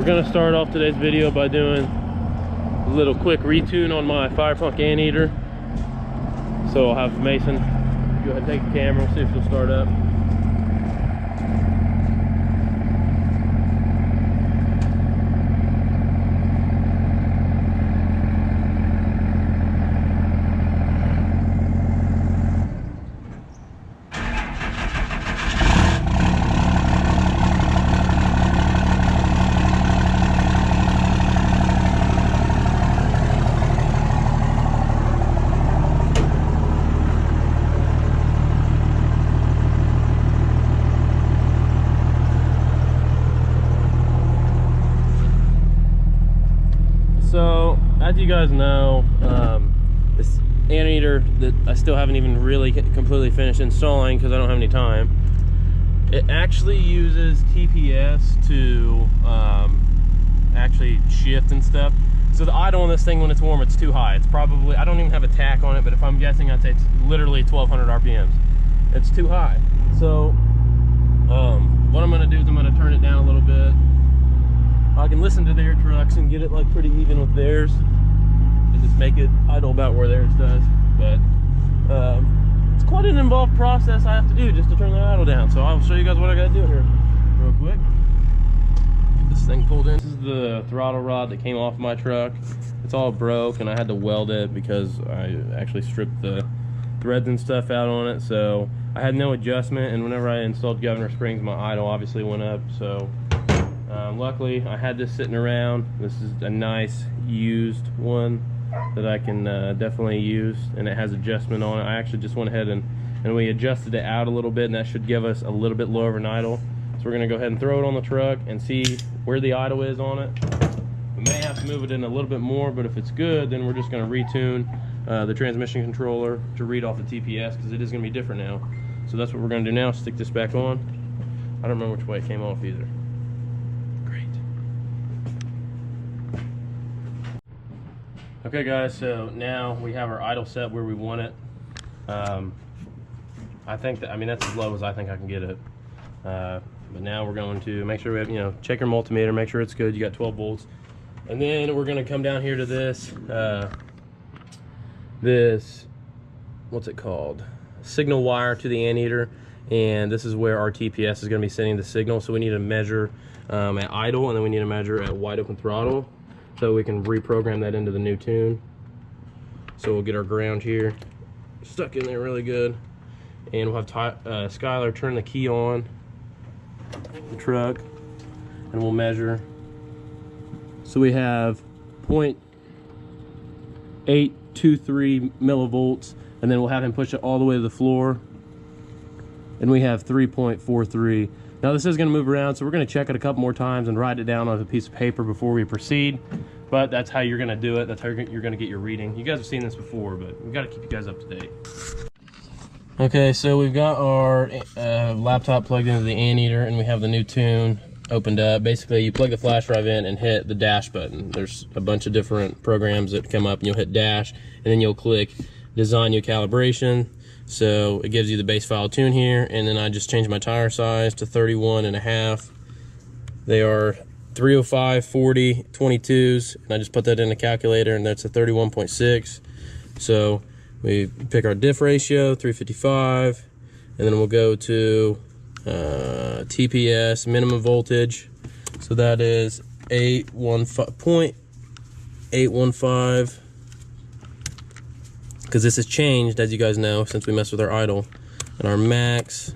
gonna start off today's video by doing a little quick retune on my fire pump anteater. So I'll have Mason go ahead and take the camera, we'll see if she'll start up. So, as you guys know, this anteater that I still haven't even really completely finished installing because I don't have any time, it actually uses TPS to actually shift and stuff. So the idle on this thing when it's warm, it's too high. It's probably, I don't even have a tack on it, but if I'm guessing, I'd say it's literally 1200 RPMs. It's too high. So what I'm gonna do is I'm gonna turn it down a little bit. I can listen to their trucks and get it like pretty even with theirs and just make it idle about where theirs does. But it's quite an involved process I have to do just to turn the idle down. So I'll show you guys what I gotta do here real quick. Get this thing pulled in. This is the throttle rod that came off my truck. It's all broke and I had to weld it because I actually stripped the threads and stuff out on it. So I had no adjustment, and whenever I installed governor springs, my idle obviously went up. So luckily I had this sitting around. This is a nice used one that I can definitely use, and it has adjustment on it. I actually just went ahead and we adjusted it out a little bit, and that should give us a little bit lower of an idle. So we're gonna go ahead and throw it on the truck and see where the idle is on it. We may have to move it in a little bit more, but if it's good, then we're just gonna retune the transmission controller to read off the TPS, because it is gonna be different now. So that's what we're gonna do now. Stick this back on. I don't remember which way it came off either. Okay guys, so now we have our idle set where we want it. I think that, I mean, that's as low as I think I can get it. But now we're going to make sure we have, you know, check your multimeter, make sure it's good. You got 12 volts. And then we're gonna come down here to this, what's it called? Signal wire to the anteater. And this is where our TPS is gonna be sending the signal. So we need to measure at idle, and then we need to measure at wide open throttle, so we can reprogram that into the new tune. So we'll get our ground here stuck in there really good, and we'll have Skylar turn the key on the truck, and we'll measure. So we have 0.823 millivolts, and then we'll have him push it all the way to the floor, and we have 3.43. Now this is going to move around, so we're going to check it a couple more times and write it down on a piece of paper before we proceed. But that's how you're going to do it. That's how you're going to get your reading. You guys have seen this before, but we've got to keep you guys up to date. Okay, so we've got our laptop plugged into the anteater, and we have the new tune opened up. Basically, you plug the flash drive in and hit the dash button. There's a bunch of different programs that come up, and you'll hit dash, and then you'll click design new calibration. So it gives you the base file tune here, and then I just changed my tire size to 31.5. They are 305, 40, 22s, and I just put that in the calculator, and that's a 31.6. So we pick our diff ratio, 355, and then we'll go to TPS minimum voltage. So that is 815.815. Because this has changed, as you guys know, since we messed with our idle. And our max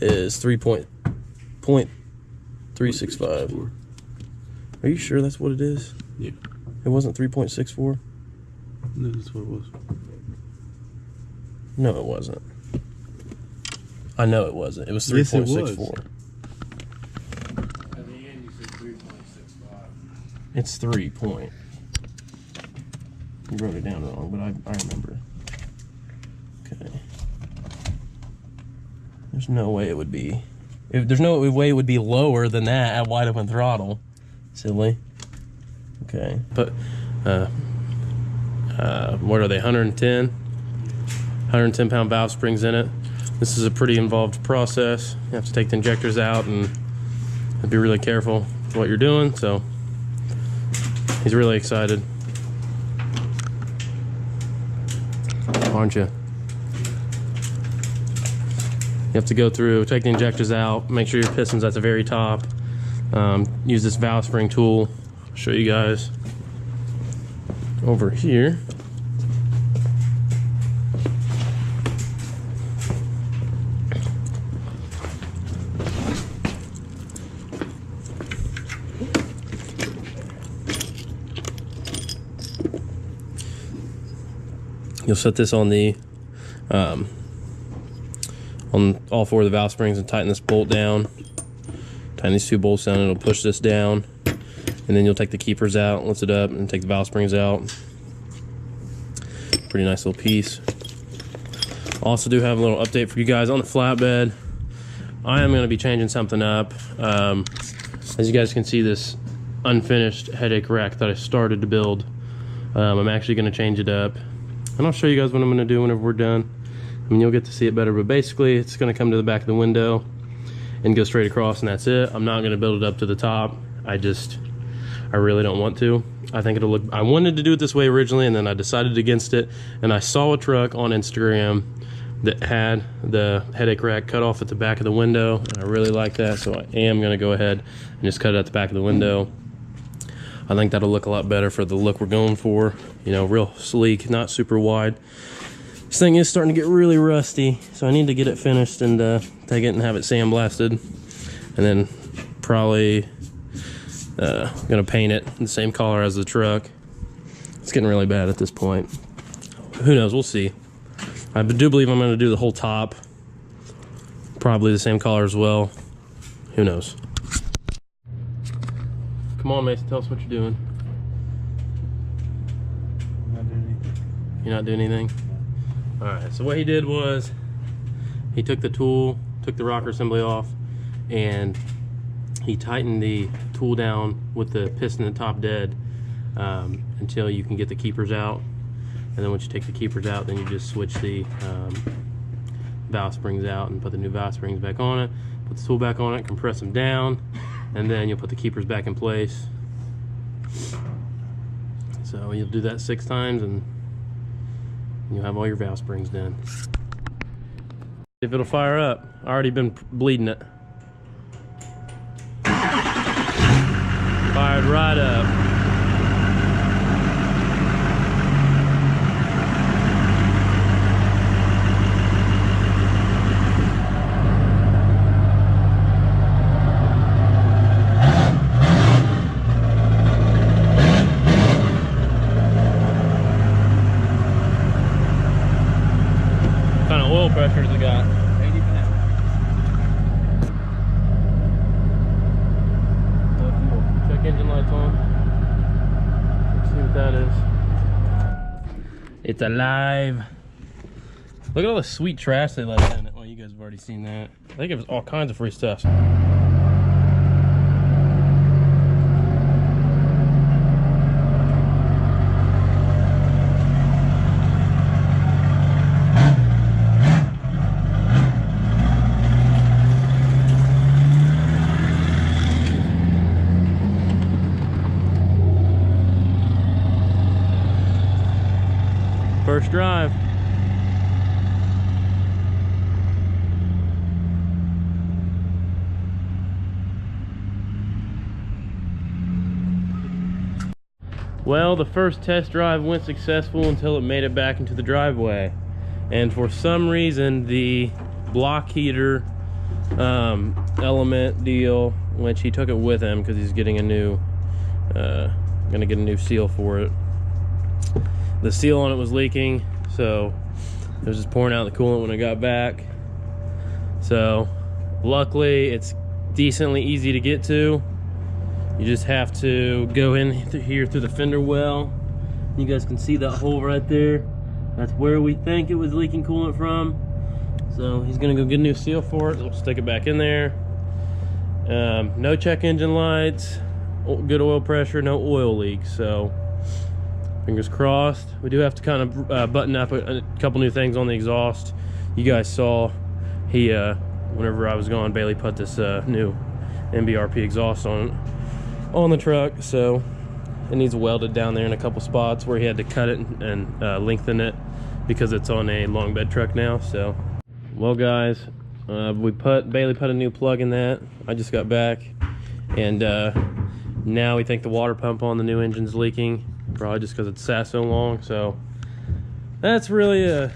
is 3.365. Are you sure that's what it is? Yeah. It wasn't 3.64? No, that's what it was. No, it wasn't. I know it wasn't. It was 3.64. At the end, you said 3.65. It's 3 point. You wrote it down wrong, but I remember. Okay. There's no way it would be. There's no way it would be lower than that at wide open throttle. Silly. Okay. But what are they? 110 pound valve springs in it. This is a pretty involved process. You have to take the injectors out and be really careful what you're doing, so he's really excited. Aren't you? You have to go through, take the injectors out, make sure your piston's at the very top. Use this valve spring tool. I'll show you guys over here. You'll set this on the on all four of the valve springs and tighten this bolt down. Tighten these two bolts down, and it'll push this down. And then you'll take the keepers out, lift it up, and take the valve springs out. Pretty nice little piece. Also do have a little update for you guys on the flatbed. I am going to be changing something up. As you guys can see, this unfinished headache rack that I started to build, I'm actually going to change it up. And I'll show you guys what I'm going to do whenever we're done. I mean, you'll get to see it better, but basically it's going to come to the back of the window and go straight across, and that's it. I'm not going to build it up to the top. I really don't want to. I think it'll look, I wanted to do it this way originally, and then I decided against it, and I saw a truck on Instagram that had the headache rack cut off at the back of the window, and I really like that, so I am going to go ahead and just cut it at the back of the window. I think that'll look a lot better for the look we're going for. You know, real sleek, not super wide. This thing is starting to get really rusty, so I need to get it finished and take it and have it sandblasted, and then probably gonna paint it the same color as the truck. It's getting really bad at this point. Who knows? We'll see. I do believe I'm gonna do the whole top probably the same color as well. Who knows? Come on, Mason, tell us what you're doing. I'm not doing anything. You're not doing anything? Alright, so what he did was he took the tool, took the rocker assembly off, and he tightened the tool down with the piston at the top dead until you can get the keepers out. And then once you take the keepers out, then you just switch the valve springs out and put the new valve springs back on it, put the tool back on it, compress them down, and then you'll put the keepers back in place. So you'll do that 6 times and you'll have all your valve springs done. If it'll fire up, I already been bleeding it. Fired right up. What kind of oil pressure has it got? 80 pounds. Check engine lights on. Let's see what that is. It's alive. Look at all the sweet trash they left in it. Well, you guys have already seen that. They give us all kinds of free stuff. First drive. Well, the first test drive went successful until it made it back into the driveway. And for some reason, the block heater element deal, which he took it with him because he's getting a new, gonna get a new seal for it. The seal on it was leaking, so it was just pouring out the coolant when I got back. So luckily it's decently easy to get to. You just have to go in here through the fender well. You guys can see that hole right there. That's where we think it was leaking coolant from. So he's gonna go get a new seal for it. We'll stick it back in there. No check engine lights, good oil pressure, no oil leaks. So fingers crossed. We do have to kind of button up a couple new things on the exhaust. You guys saw he, whenever I was gone, Bailey put this new MBRP exhaust on it. on the truck, so it needs welded down there in a couple spots where he had to cut it and lengthen it because it's on a long bed truck now. So, well guys, Bailey put a new plug in that. I just got back, and now we think the water pump on the new engine's leaking, probably just because it's sat so long. So that's really a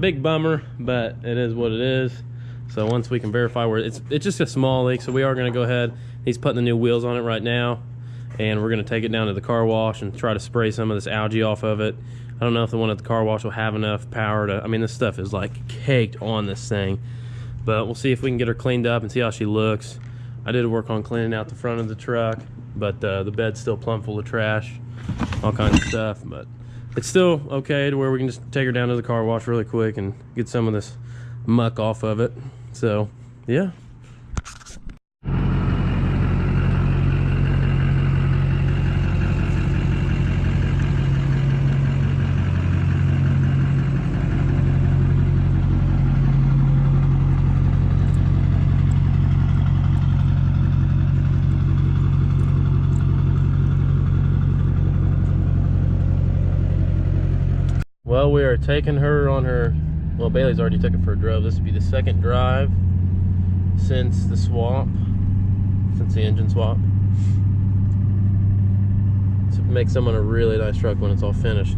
big bummer, but it is what it is. So once we can verify where it's just a small leak, so we are going to go ahead. He's putting the new wheels on it right now, and we're going to take it down to the car wash and try to spray some of this algae off of it. I don't know if the one at the car wash will have enough power to, I mean, this stuff is like caked on this thing, but we'll see if we can get her cleaned up and see how she looks. I did work on cleaning out the front of the truck, but the bed's still plumb full of trash, all kinds of stuff, but it's still okay to where we can just take her down to the car wash really quick and get some of this muck off of it. So yeah. Well, we are taking her on her, well, Bailey's already took it for a drive. This would be the second drive since the swap, since the engine swap. So it makes someone a really nice truck when it's all finished.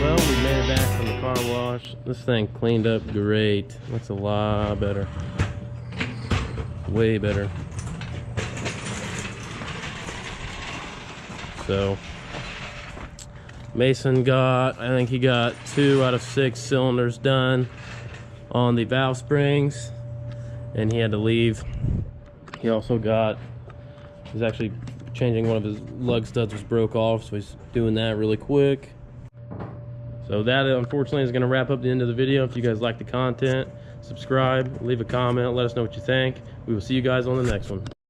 Well, we made it back from the car wash. This thing cleaned up great. Looks a lot better. Way better. So, Mason got, I think he got 2 out of 6 cylinders done on the valve springs, and he had to leave. He also got, he's actually changing one of his lug studs was broke off, so he's doing that really quick. So that unfortunately is going to wrap up the end of the video. If you guys like the content, subscribe, leave a comment, let us know what you think. We will see you guys on the next one.